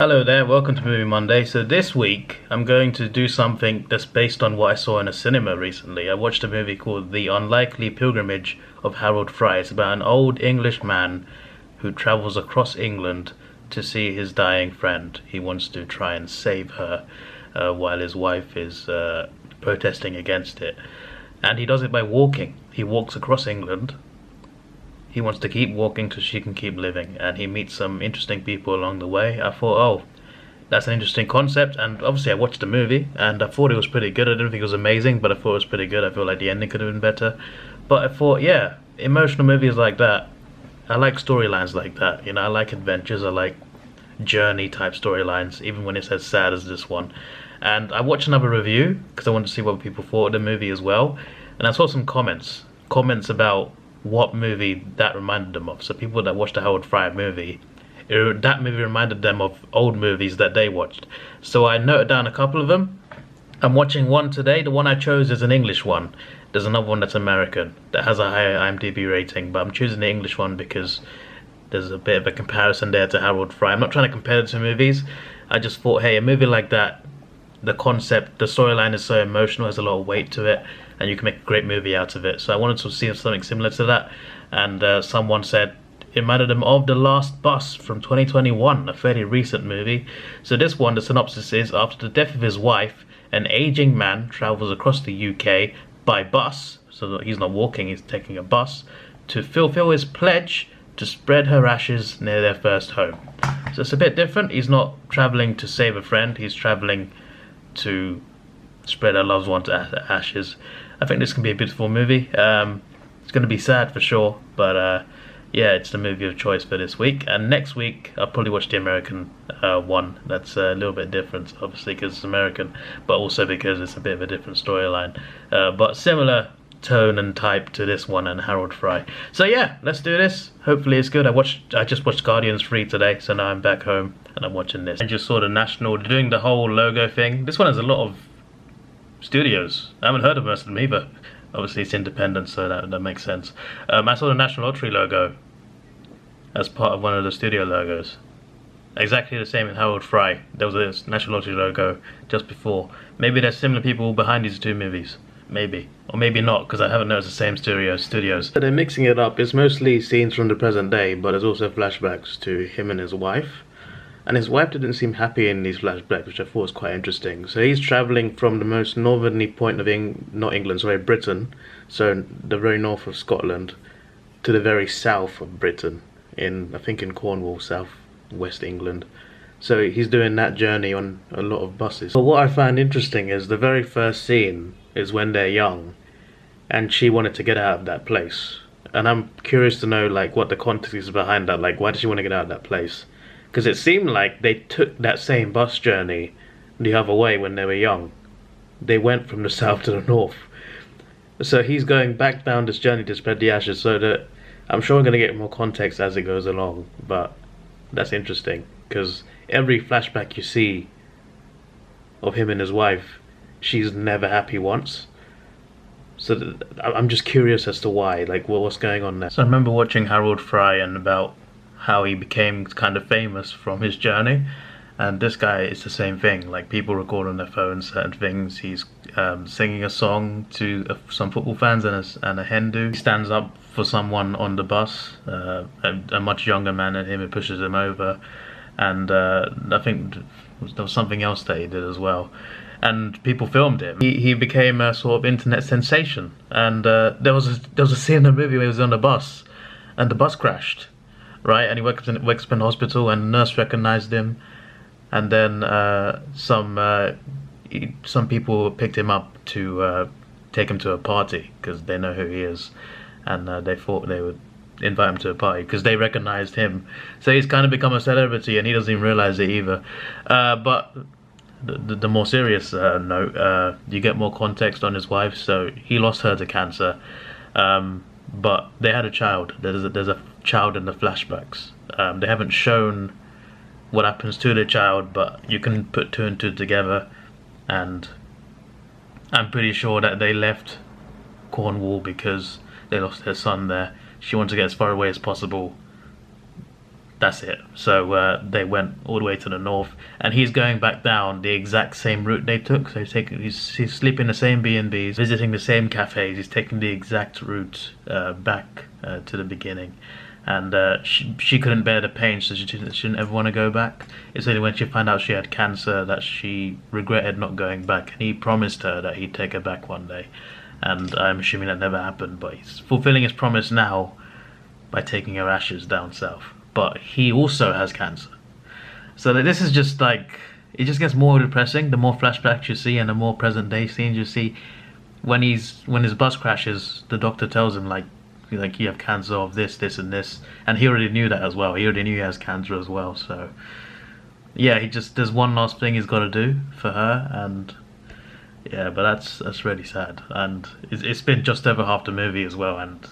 Hello there, welcome to Movie Monday. So this week I'm going to do something that's based on what I saw in a cinema recently. I watched a movie called The Unlikely Pilgrimage of Harold Fry. It's about an old English man who travels across England to see his dying friend. He wants to try and save her while his wife is protesting against it. And he does it by walking. He walks across England. He wants to keep walking so she can keep living, and he meets some interesting people along the way. I thought, oh, that's an interesting concept, and obviously I watched the movie, and I thought it was pretty good. I didn't think it was amazing, but I thought it was pretty good. I feel like the ending could have been better. But I thought, yeah, emotional movies like that, I like storylines like that. You know, I like adventures, I like journey type storylines, even when it's as sad as this one. And I watched another review, because I wanted to see what people thought of the movie as well, and I saw some comments about what movie that reminded them of. So people that watched the Harold Fry movie, that movie reminded them of old movies that they watched. So I noted down a couple of them. I'm watching one today. The one I chose is an English one. There's another one that's American that has a higher IMDb rating, but I'm choosing the English one because there's a bit of a comparison there to Harold Fry. I'm not trying to compare the two movies. I just thought, hey, a movie like that, the concept, the storyline is so emotional, has a lot of weight to it, and you can make a great movie out of it. So I wanted to see something similar to that, and someone said it reminded them of The Last Bus from 2021, a fairly recent movie. So this one, the synopsis is, after the death of his wife, an aging man travels across the UK by bus, so that he's not walking, he's taking a bus, to fulfill his pledge to spread her ashes near their first home. So it's a bit different. He's not traveling to save a friend, he's traveling to spread her loved one's ashes. I think this can be a beautiful movie. It's going to be sad for sure, but yeah, it's the movie of choice for this week. And next week I'll probably watch the American one. That's a little bit different, obviously because it's American, but also because it's a bit of a different storyline, but similar tone and type to this one and Harold Fry. So yeah, let's do this. Hopefully it's good. I just watched Guardians 3 today, so now I'm back home and I'm watching this. I just saw the National doing the whole logo thing. This one has a lot of studios. I haven't heard of most of them either. Obviously it's independent, so that makes sense. I saw the National Lottery logo as part of one of the studio logos. Exactly the same in Harold Fry. There was a National Lottery logo just before. Maybe there's similar people behind these two movies. Maybe. Or maybe not, because I haven't noticed the same studios. So they're mixing it up. It's mostly scenes from the present day, but there's also flashbacks to him and his wife. And his wife didn't seem happy in these flashbacks, which I thought was quite interesting. So he's travelling from the most northerly point of Britain, so the very north of Scotland, to the very south of Britain, I think in Cornwall, south west England. So he's doing that journey on a lot of buses. But what I found interesting is the very first scene is when they're young, and she wanted to get out of that place. And I'm curious to know, like, what the context is behind that. Like, why did she want to get out of that place? Because it seemed like they took that same bus journey the other way when they were young. They went from the south to the north. So he's going back down this journey to spread the ashes, so that I'm sure I'm going to get more context as it goes along. But that's interesting, because every flashback you see of him and his wife, she's never happy once. So I'm just curious as to why, like what's going on there. So I remember watching Harold Fry and about how he became kind of famous from his journey, and this guy is the same thing. Like, people record on their phones certain things. He's singing a song to some football fans and a hen do. He stands up for someone on the bus, a much younger man than him, who pushes him over, and I think there was something else that he did as well. And people filmed him. He became a sort of internet sensation. And there was a scene in the movie where he was on the bus, and the bus crashed, right? And he wakes up in the hospital, and the nurse recognized him. And then some people picked him up to take him to a party because they know who he is, and they thought they would invite him to a party because they recognized him. So he's kind of become a celebrity, and he doesn't even realize it either. But the more serious note, you get more context on his wife. So he lost her to cancer, but they had a child. There's a child in the flashbacks. They haven't shown what happens to the child, but you can put two and two together, and I'm pretty sure that they left Cornwall because they lost their son there. She wanted to get as far away as possible that's it. So they went all the way to the north, and he's going back down the exact same route they took. So he's sleeping in the same B&Bs, visiting the same cafes. He's taking the exact route back to the beginning. And she couldn't bear the pain, so she didn't ever want to go back. It's only when she found out she had cancer that she regretted not going back. And he promised her that he'd take her back one day. And I'm assuming that never happened, but he's fulfilling his promise now by taking her ashes down south. But he also has cancer. So this is just like, it just gets more depressing the more flashbacks you see and the more present day scenes you see. When his bus crashes, the doctor tells him like you have cancer of this, this and this, and he already knew that as well. He already knew he has cancer as well. So yeah, there's one last thing he's got to do for her, and yeah, but that's really sad. And it's been just over half the movie as well, and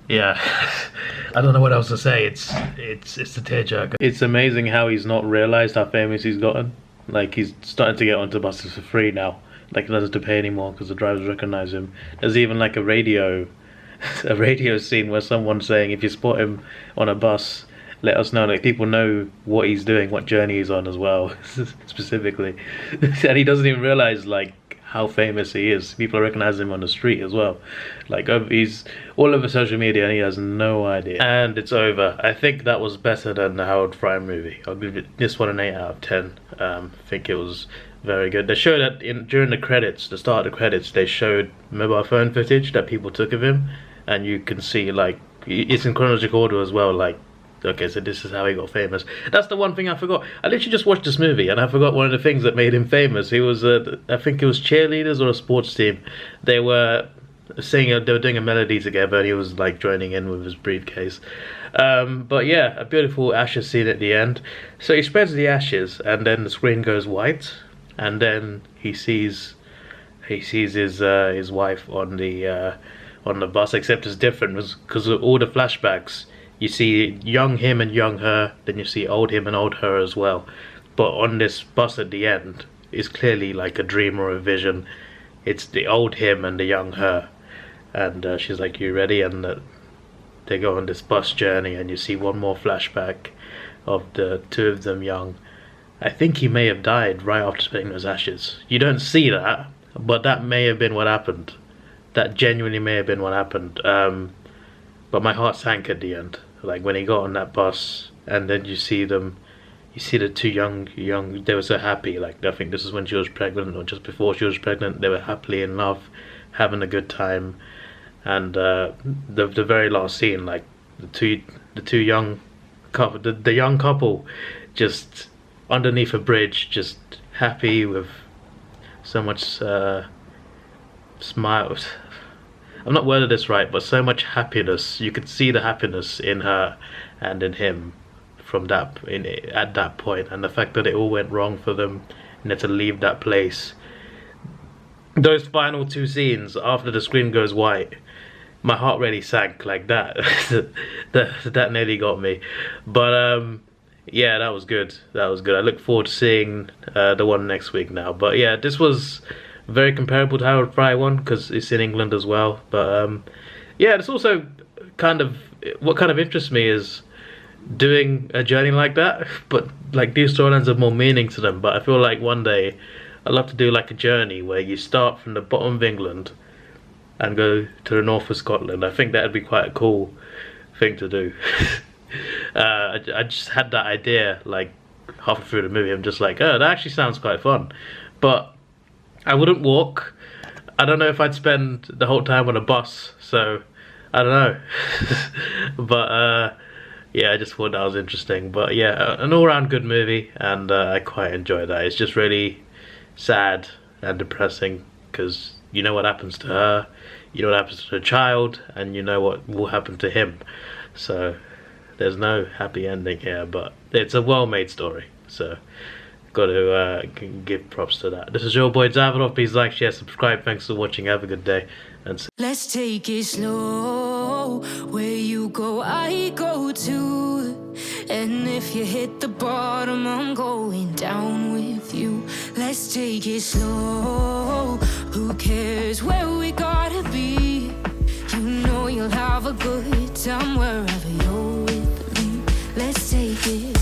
yeah, I don't know what else to say. It's a tearjerker. It's amazing how he's not realised how famous he's gotten. Like, he's starting to get onto buses for free now. Like, he doesn't have to pay anymore because the drivers recognise him. There's even like a radio scene where someone's saying, if you spot him on a bus, let us know. Like, people know what he's doing, what journey he's on as well, specifically. And he doesn't even realise like how famous he is. People recognize him on the street as well. Like, he's all over social media and he has no idea. And it's over. I think that was better than the Harold Fry movie. I'll give this one an 8 out of 10. I think it was very good. They showed that during the credits, the start of the credits, they showed mobile phone footage that people took of him, and you can see like it's in chronological order as well. Like, okay, so this is how he got famous. That's the one thing I forgot. I literally just watched this movie and I forgot one of the things that made him famous. He was, I think it was cheerleaders or a sports team. They were singing, they were doing a melody together, and he was like joining in with his briefcase. But yeah, a beautiful ashes scene at the end. So he spreads the ashes, and then the screen goes white, and then he sees his wife on the bus. Except it's different because of all the flashbacks. You see young him and young her, then you see old him and old her as well. But on this bus at the end, it's clearly like a dream or a vision. It's the old him and the young her. And she's like, you ready? And they go on this bus journey, and you see one more flashback of the two of them young. I think he may have died right after spreading those ashes. You don't see that, but that may have been what happened. That genuinely may have been what happened. But my heart sank at the end. Like, when he got on that bus, and then you see them, you see the two young, they were so happy. Like, I think this is when she was pregnant, or just before she was pregnant. They were happily in love, having a good time. And the very last scene, like the two young couple, the young couple, just underneath a bridge, just happy with so much smiles. I'm not worded this right, but so much happiness. You could see the happiness in her and in him from at that point, and the fact that it all went wrong for them and they had to leave that place. Those final two scenes after the screen goes white, my heart really sank like that. that nearly got me. But yeah, that was good. That was good. I look forward to seeing the one next week now. But yeah, this was very comparable to Harold Fry one because it's in England as well. But yeah, it's also kind of what kind of interests me is doing a journey like that, but like these storylines have more meaning to them. But I feel like one day I'd love to do like a journey where you start from the bottom of England and go to the north of Scotland. I think that'd be quite a cool thing to do. I just had that idea like halfway through the movie. I'm just like, oh, that actually sounds quite fun. But I wouldn't walk. I don't know if I'd spend the whole time on a bus, so I don't know. But yeah, I just thought that was interesting. But yeah, an all-round good movie, and I quite enjoyed that. It's just really sad and depressing because you know what happens to her, you know what happens to the child, and you know what will happen to him. So there's no happy ending here, but it's a well-made story. So got to give props to that. This is your boy Davidoff. Please like, share, subscribe. Thanks for watching. Have a good day. And let's take it slow. Where you go, I go too. And if you hit the bottom, I'm going down with you. Let's take it slow. Who cares where we gotta be? You know you'll have a good time wherever you're with me. it.